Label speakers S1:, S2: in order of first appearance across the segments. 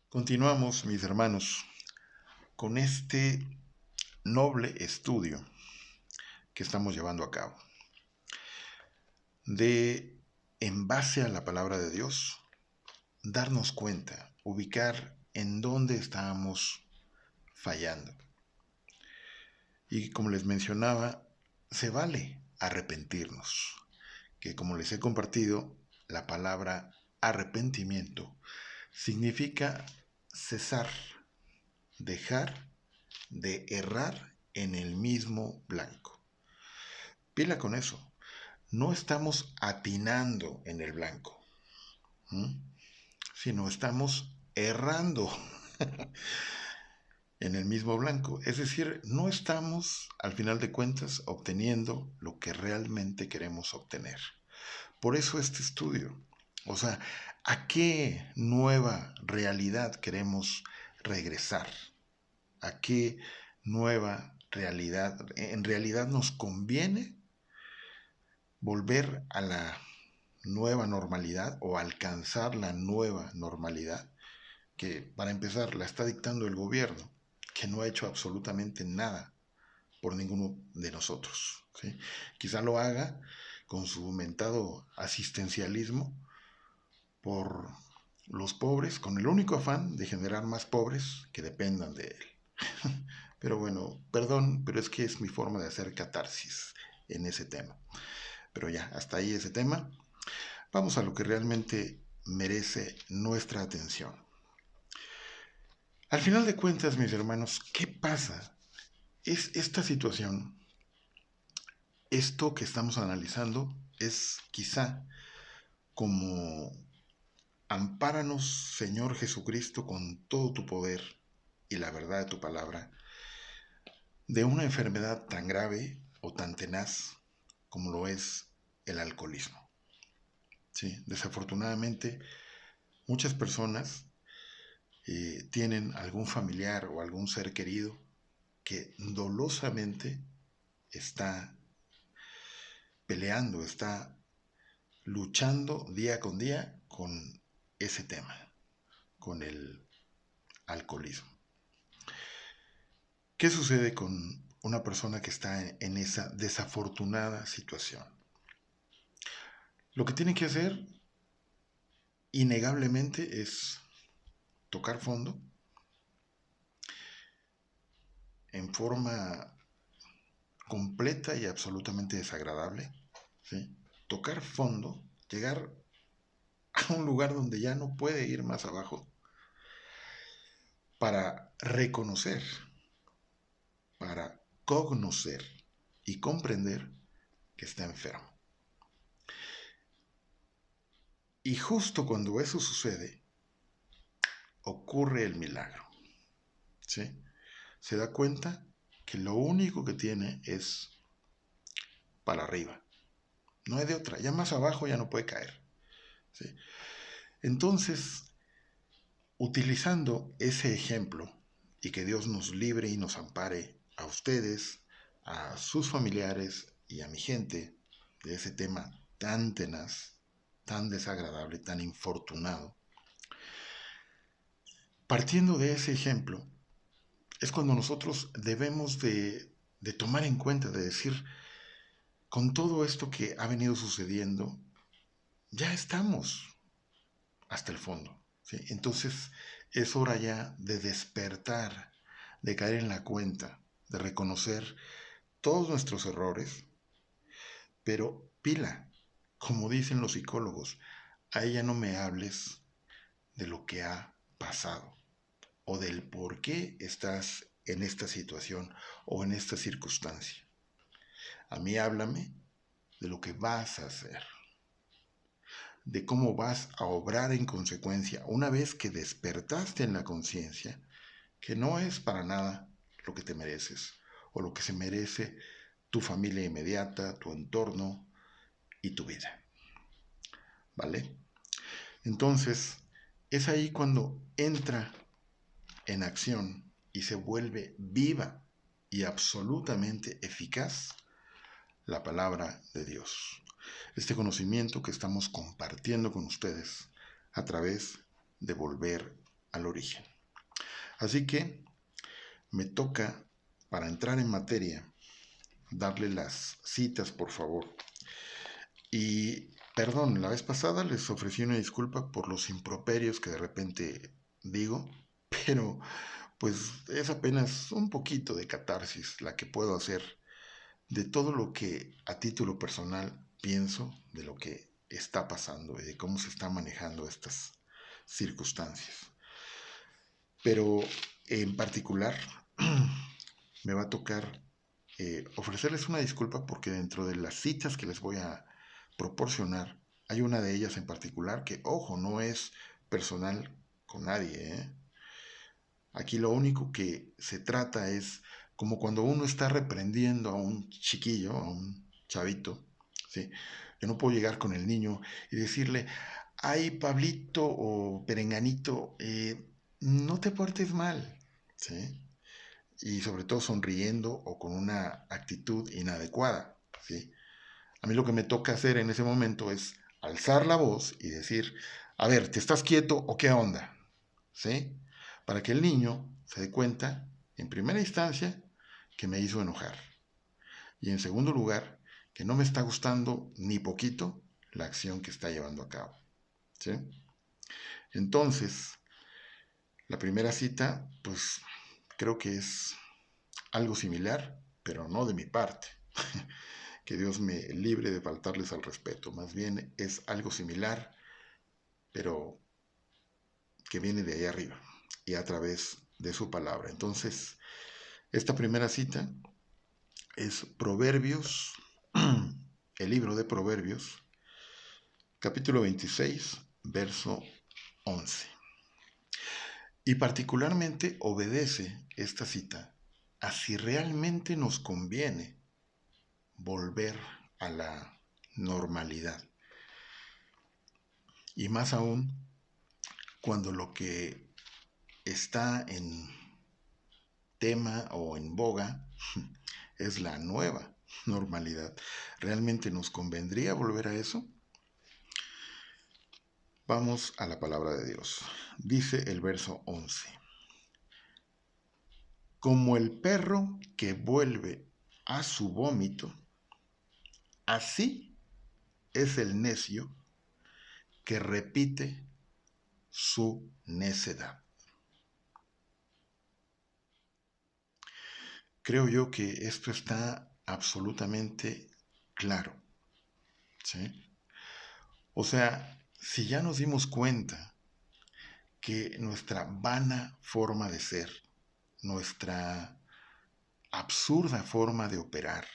S1: Continuamos, mis hermanos, con este noble estudio que estamos llevando a cabo, de, en base a la palabra de Dios, darnos cuenta, ubicar en dónde estamos fallando. Y como les mencionaba, se vale arrepentirnos, que como les he compartido, la palabra arrepentimiento significa cesar, dejar de errar en el mismo blanco. Pila con eso. No estamos atinando en el blanco, sino estamos errando en el mismo blanco. Es decir, no estamos, al final de cuentas, obteniendo lo que realmente queremos obtener. Por eso este estudio. O sea, ¿a qué nueva realidad queremos regresar? ¿A qué nueva realidad? ¿En realidad nos conviene volver a la nueva normalidad o alcanzar la nueva normalidad? Que para empezar la está dictando el gobierno, que no ha hecho absolutamente nada por ninguno de nosotros, ¿sí? Quizá lo haga con su mentado asistencialismo por los pobres, con el único afán de generar más pobres que dependan de él. Pero bueno, perdón, pero es que es mi forma de hacer catarsis en ese tema. Pero ya, hasta ahí ese tema. Vamos a lo que realmente merece nuestra atención. Al final de cuentas, mis hermanos, ¿qué pasa? Es esta situación, esto que estamos analizando, es quizá como ampáranos, Señor Jesucristo, con todo tu poder y la verdad de tu palabra, de una enfermedad tan grave o tan tenaz como lo es el alcoholismo. Sí, desafortunadamente, muchas personas tienen algún familiar o algún ser querido que dolosamente está peleando, está luchando día con día con ese tema, con el alcoholismo. ¿Qué sucede con una persona que está en esa desafortunada situación? Lo que tiene que hacer, innegablemente, es tocar fondo en forma completa y absolutamente desagradable, ¿sí? Tocar fondo, llegar a un lugar donde ya no puede ir más abajo para reconocer, para cognocer y comprender que está enfermo. Y justo cuando eso sucede, ocurre el milagro, ¿sí? Se da cuenta que lo único que tiene es para arriba. No hay de otra. Ya más abajo ya no puede caer, ¿sí? Entonces, utilizando ese ejemplo, y que Dios nos libre y nos ampare a ustedes, a sus familiares y a mi gente de ese tema tan tenaz, tan desagradable, tan infortunado. Partiendo de ese ejemplo, es cuando nosotros debemos de tomar en cuenta, de decir, con todo esto que ha venido sucediendo, ya estamos hasta el fondo, ¿sí? Entonces es hora ya de despertar, de caer en la cuenta, de reconocer todos nuestros errores, pero pila, como dicen los psicólogos, a ella no me hables de lo que ha pasado o del por qué estás en esta situación o en esta circunstancia. A mí háblame de lo que vas a hacer, de cómo vas a obrar en consecuencia una vez que despertaste en la conciencia que no es para nada lo que te mereces o lo que se merece tu familia inmediata, tu entorno y tu vida. ¿Vale? Entonces, es ahí cuando entra en acción y se vuelve viva y absolutamente eficaz la palabra de Dios. Este conocimiento que estamos compartiendo con ustedes a través de volver al origen. Así que me toca, para entrar en materia, darle las citas, por favor. Y perdón, la vez pasada les ofrecí una disculpa por los improperios que de repente digo, pero pues es apenas un poquito de catarsis la que puedo hacer de todo lo que a título personal pienso de lo que está pasando y de cómo se están manejando estas circunstancias. Pero en particular me va a tocar ofrecerles una disculpa porque dentro de las citas que les voy a proporcionar, hay una de ellas en particular que, ojo, no es personal con nadie, ¿eh? Aquí lo único que se trata es como cuando uno está reprendiendo a un chiquillo, a un chavito, ¿sí? Yo no puedo llegar con el niño y decirle, ay, Pablito o Perenganito, no te portes mal, ¿sí? Y sobre todo sonriendo o con una actitud inadecuada, ¿sí? A mí lo que me toca hacer en ese momento es alzar la voz y decir, a ver, ¿te estás quieto o qué onda? ¿Sí? Para que el niño se dé cuenta, en primera instancia, que me hizo enojar. Y en segundo lugar, que no me está gustando ni poquito la acción que está llevando a cabo. ¿Sí? Entonces, la primera cita, pues creo que es algo similar, pero no de mi parte. Que Dios me libre de faltarles al respeto. Más bien es algo similar, pero que viene de ahí arriba y a través de su palabra. Entonces, esta primera cita es Proverbios, el libro de Proverbios, capítulo 26, verso 11. Y particularmente obedece esta cita a si realmente nos conviene volver a la normalidad. Y más aún cuando lo que está en tema o en boga es la nueva normalidad. ¿Realmente nos convendría volver a eso? Vamos a la palabra de Dios. Dice el verso 11. Como el perro que vuelve a su vómito, así es el necio que repite su necedad. Creo yo que esto está absolutamente claro, ¿sí? O sea, si ya nos dimos cuenta que nuestra vana forma de ser, nuestra absurda forma de operar,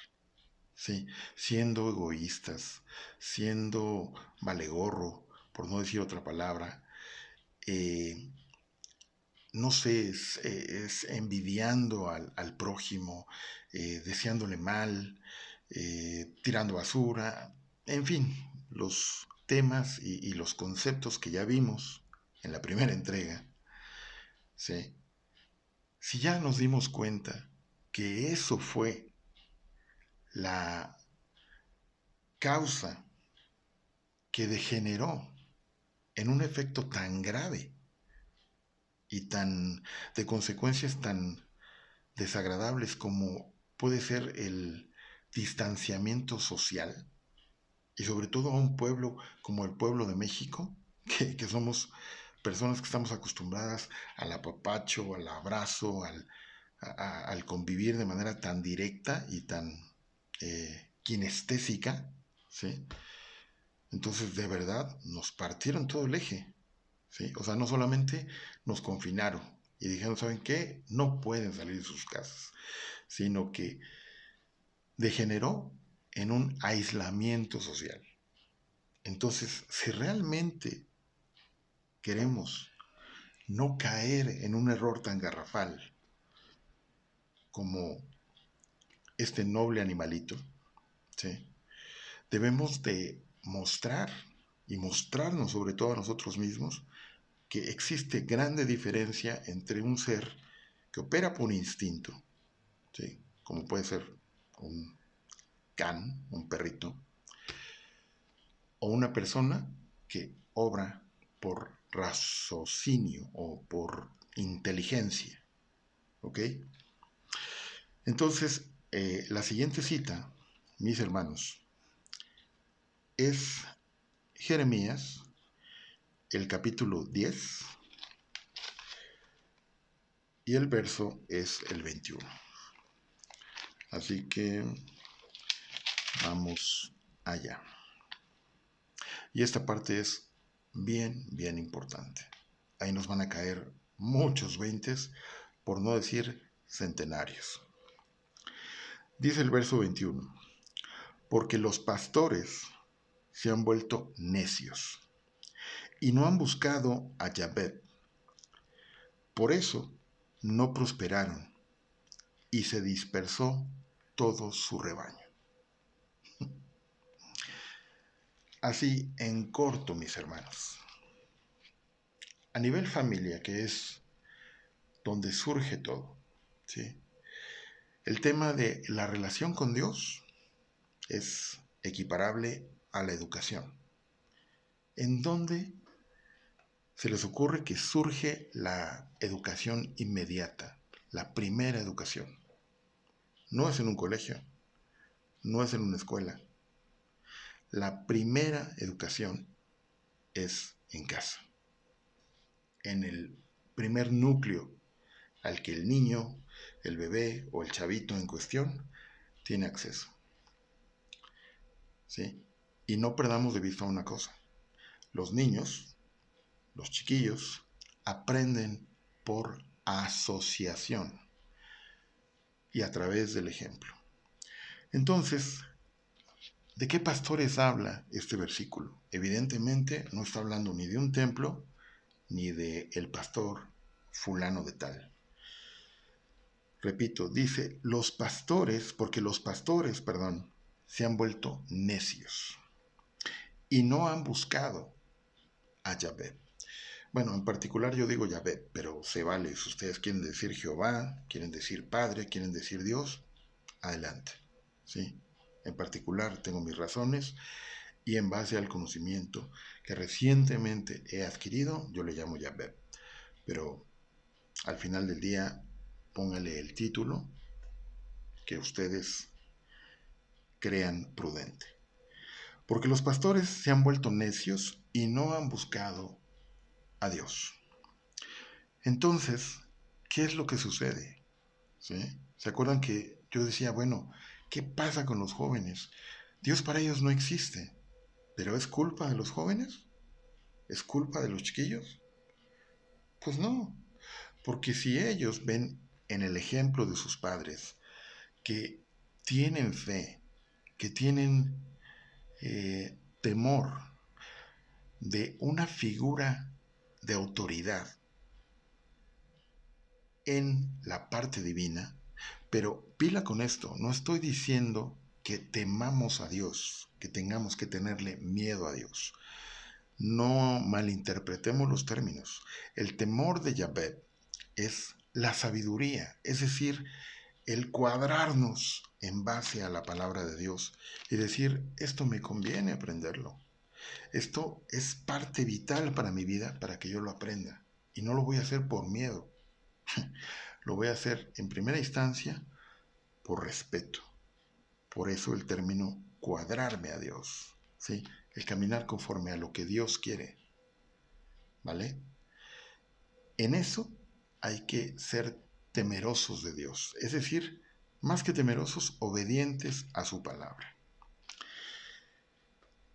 S1: ¿sí? Siendo egoístas, siendo valegorro, por no decir otra palabra, eh, no sé, es envidiando al prójimo, deseándole mal, tirando basura, en fin, los temas y los conceptos que ya vimos en la primera entrega, ¿sí? Si ya nos dimos cuenta que eso fue la causa que degeneró en un efecto tan grave y tan de consecuencias tan desagradables como puede ser el distanciamiento social y sobre todo a un pueblo como el pueblo de México, que somos personas que estamos acostumbradas al apapacho, al abrazo, al convivir de manera tan directa y tan kinestésica, ¿sí? Entonces, de verdad, nos partieron todo el eje, ¿sí? O sea, no solamente nos confinaron y dijeron, ¿saben qué? No pueden salir de sus casas, sino que degeneró en un aislamiento social. Entonces, si realmente queremos no caer en un error tan garrafal como este noble animalito, ¿sí? Debemos de mostrar y mostrarnos sobre todo a nosotros mismos que existe grande diferencia entre un ser que opera por instinto, ¿sí? Como puede ser un can, un perrito, o una persona que obra por raciocinio o por inteligencia. ¿Ok? Entonces, la siguiente cita, mis hermanos, es Jeremías, el capítulo 10, y el verso es el 21. Así que vamos allá. Y esta parte es bien, bien importante. Ahí nos van a caer muchos veintes, por no decir centenarios. Dice el verso 21, porque los pastores se han vuelto necios y no han buscado a Yahvé. Por eso no prosperaron y se dispersó todo su rebaño. Así, en corto, mis hermanos, a nivel familia, que es donde surge todo, ¿sí? El tema de la relación con Dios es equiparable a la educación. ¿En dónde se les ocurre que surge la educación inmediata, la primera educación? No es en un colegio, no es en una escuela. La primera educación es en casa, en el primer núcleo al que el niño, el bebé o el chavito en cuestión tiene acceso. ¿Sí? Y no perdamos de vista una cosa. Los niños, los chiquillos, aprenden por asociación y a través del ejemplo. Entonces, ¿de qué pastores habla este versículo? Evidentemente no está hablando ni de un templo, ni de el pastor fulano de tal. Repito, dice los pastores, porque los pastores, se han vuelto necios y no han buscado a Yahvé. Bueno, en particular yo digo Yahvé, pero se vale. Si ustedes quieren decir Jehová, quieren decir Padre, quieren decir Dios, adelante. ¿Sí? En particular tengo mis razones y en base al conocimiento que recientemente he adquirido, yo le llamo Yahvé. Pero al final del día, póngale el título que ustedes crean prudente. Porque los pastores se han vuelto necios y no han buscado a Dios. Entonces, ¿qué es lo que sucede? ¿Sí? ¿Se acuerdan que yo decía, bueno, ¿qué pasa con los jóvenes? Dios para ellos no existe, pero ¿es culpa de los jóvenes? ¿Es culpa de los chiquillos? Pues no, porque si ellos ven en el ejemplo de sus padres que tienen fe, que tienen temor de una figura de autoridad en la parte divina, pero pila con esto, no estoy diciendo que temamos a Dios, que tengamos que tenerle miedo a Dios. No malinterpretemos los términos. El temor de Yahvé es la sabiduría, es decir, el cuadrarnos en base a la palabra de Dios y decir, esto me conviene aprenderlo. Esto es parte vital para mi vida, para que yo lo aprenda. Y no lo voy a hacer por miedo. Lo voy a hacer en primera instancia por respeto. Por eso el término cuadrarme a Dios. ¿Sí? El caminar conforme a lo que Dios quiere. ¿Vale? En eso hay que ser temerosos de Dios. Es decir, más que temerosos, obedientes a su palabra.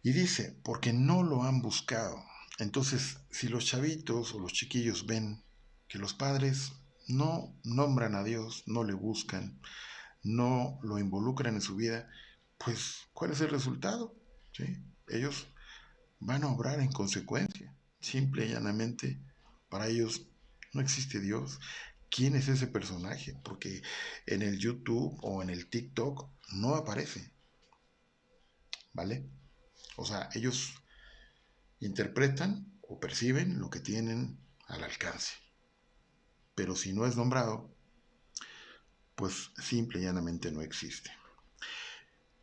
S1: Y dice, porque no lo han buscado. Entonces, si los chavitos o los chiquillos ven que los padres no nombran a Dios, no le buscan, no lo involucran en su vida, pues, ¿cuál es el resultado? ¿Sí? Ellos van a obrar en consecuencia. Simple y llanamente, para ellos no existe Dios. ¿Quién es ese personaje? Porque en el YouTube o en el TikTok no aparece. ¿Vale? O sea, ellos interpretan o perciben lo que tienen al alcance. Pero si no es nombrado, pues simple y llanamente no existe.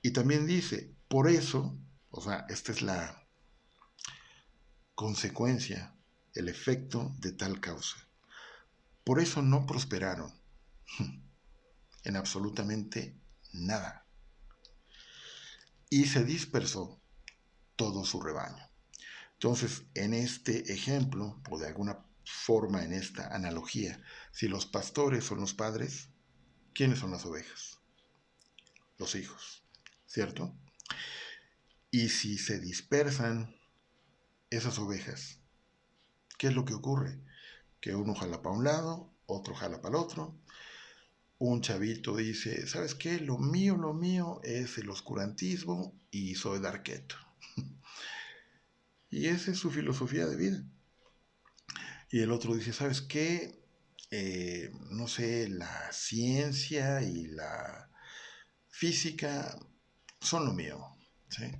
S1: Y también dice, por eso, o sea, esta es la consecuencia, el efecto de tal causa. Por eso no prosperaron en absolutamente nada. Y se dispersó todo su rebaño. Entonces, en este ejemplo, o de alguna forma en esta analogía, si los pastores son los padres, ¿quiénes son las ovejas? Los hijos, ¿cierto? Y si se dispersan esas ovejas, ¿qué es lo que ocurre? Que uno jala para un lado, otro jala para el otro. Un chavito dice, ¿sabes qué? Lo mío es el oscurantismo y soy darketo. Y esa es su filosofía de vida. Y el otro dice, ¿sabes qué? No sé, la ciencia y la física son lo mío, ¿sí?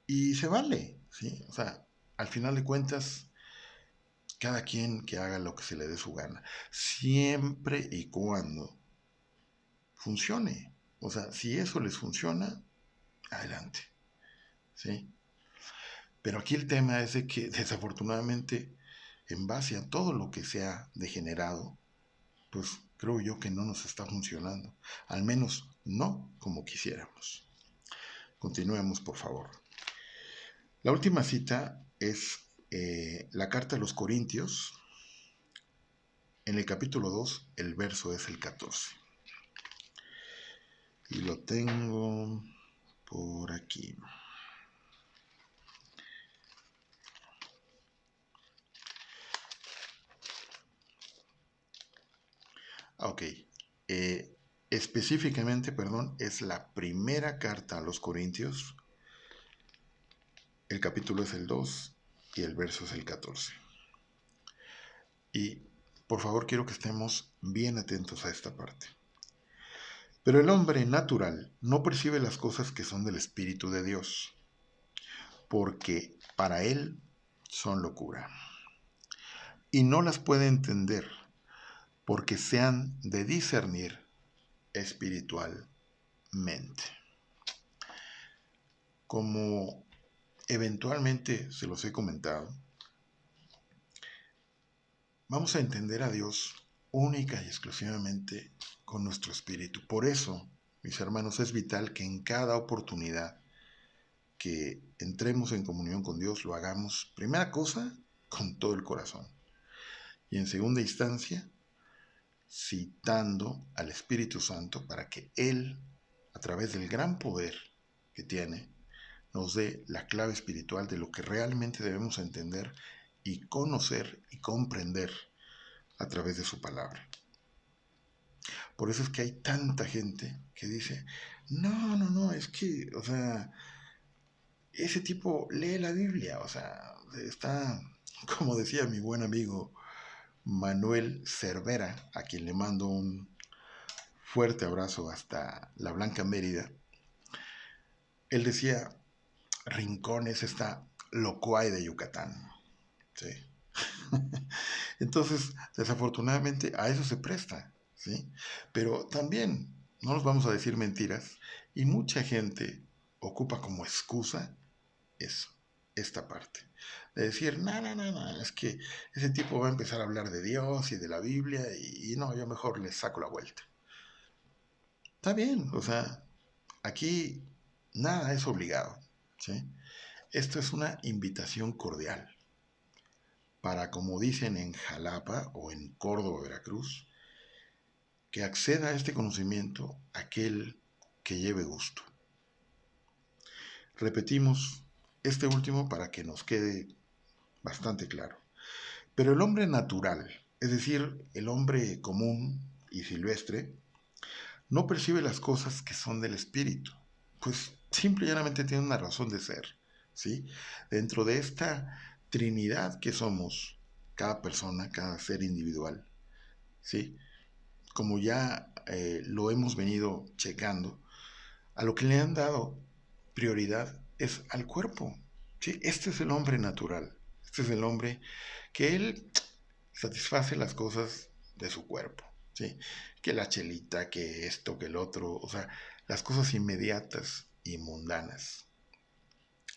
S1: Y se vale, ¿sí? O sea, al final de cuentas, cada quien que haga lo que se le dé su gana, siempre y cuando funcione. O sea, si eso les funciona, adelante, ¿sí? Pero aquí el tema es de que desafortunadamente, en base a todo lo que se ha degenerado, pues creo yo que no nos está funcionando, al menos no como quisiéramos. Continuemos, por favor. La última cita es la carta a los Corintios, en el capítulo 2, el verso es el 14. Y lo tengo por aquí. Ok. Específicamente, perdón, es la primera carta a los Corintios. El capítulo es el 2 y el verso es el 14. Y por favor quiero que estemos bien atentos a esta parte. Pero el hombre natural no percibe las cosas que son del Espíritu de Dios, porque para él son locura. Y no las puede entender, porque se han de discernir espiritualmente. Como eventualmente se los he comentado, vamos a entender a Dios única y exclusivamente con nuestro espíritu. Por eso, mis hermanos, es vital que en cada oportunidad que entremos en comunión con Dios lo hagamos, primera cosa, con todo el corazón. Y en segunda instancia, citando al Espíritu Santo para que Él, a través del gran poder que tiene, nos dé la clave espiritual de lo que realmente debemos entender y conocer y comprender a través de su palabra. Por eso es que hay tanta gente que dice, no, es que, o sea, ese tipo lee la Biblia, o sea, está, como decía mi buen amigo Manuel Cervera, a quien le mando un fuerte abrazo hasta la Blanca Mérida. Él decía, Rincones está Locuay de Yucatán, ¿sí? Entonces, desafortunadamente, a eso se presta, ¿sí? Pero también, no nos vamos a decir mentiras, y mucha gente ocupa como excusa eso, esta parte. De decir, no, es que ese tipo va a empezar a hablar de Dios y de la Biblia, y no, yo mejor le saco la vuelta. Está bien, o sea, aquí nada es obligado, ¿sí? Esto es una invitación cordial para, como dicen en Jalapa o en Córdoba, Veracruz, que acceda a este conocimiento aquel que lleve gusto. Repetimos este último para que nos quede bastante claro. Pero el hombre natural, es decir, el hombre común y silvestre, no percibe las cosas que son del espíritu, pues simple y llanamente tiene una razón de ser, ¿sí? Dentro de esta Trinidad que somos, cada persona, cada ser individual, ¿sí? Como ya lo hemos venido checando, a lo que le han dado prioridad es al cuerpo, ¿sí? Este es el hombre natural, este es el hombre que él satisface las cosas de su cuerpo, ¿sí? Que la chelita, que esto, que el otro, o sea, las cosas inmediatas y mundanas,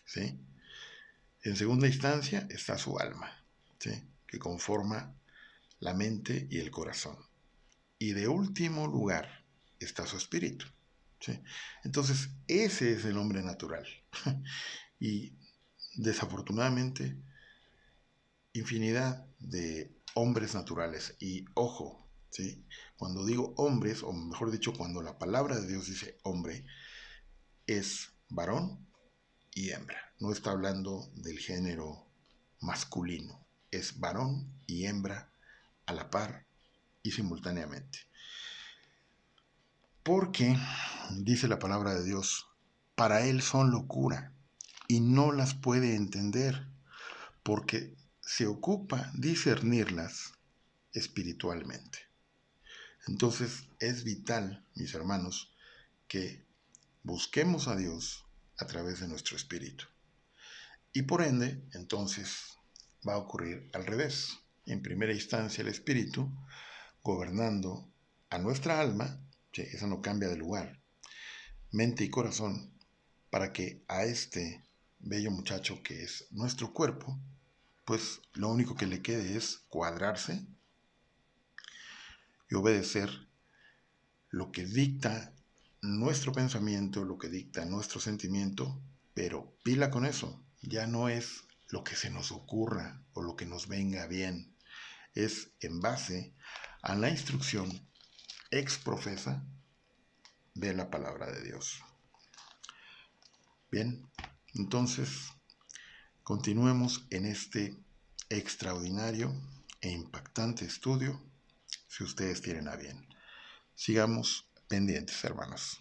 S1: ¿sí? En segunda instancia está su alma, ¿sí? Que conforma la mente y el corazón. Y de último lugar está su espíritu, ¿sí? Entonces, ese es el hombre natural. Y desafortunadamente, infinidad de hombres naturales. Y ojo, ¿sí? Cuando digo hombres, o mejor dicho, cuando la palabra de Dios dice hombre, es varón y hembra. No está hablando del género masculino. Es varón y hembra a la par y simultáneamente. Porque, dice la palabra de Dios, para él son locura y no las puede entender, porque se ocupa discernirlas espiritualmente. Entonces es vital, mis hermanos, que busquemos a Dios a través de nuestro espíritu. Y por ende, entonces, va a ocurrir al revés. En primera instancia, el espíritu gobernando a nuestra alma, sí, eso no cambia de lugar, mente y corazón, para que a este bello muchacho que es nuestro cuerpo, pues lo único que le quede es cuadrarse y obedecer lo que dicta nuestro pensamiento, lo que dicta nuestro sentimiento, pero pila con eso, ya no es lo que se nos ocurra o lo que nos venga bien, es en base a la instrucción exprofesa de la palabra de Dios. Bien, entonces continuemos en este extraordinario e impactante estudio, si ustedes tienen a bien. Sigamos pendientes, hermanos.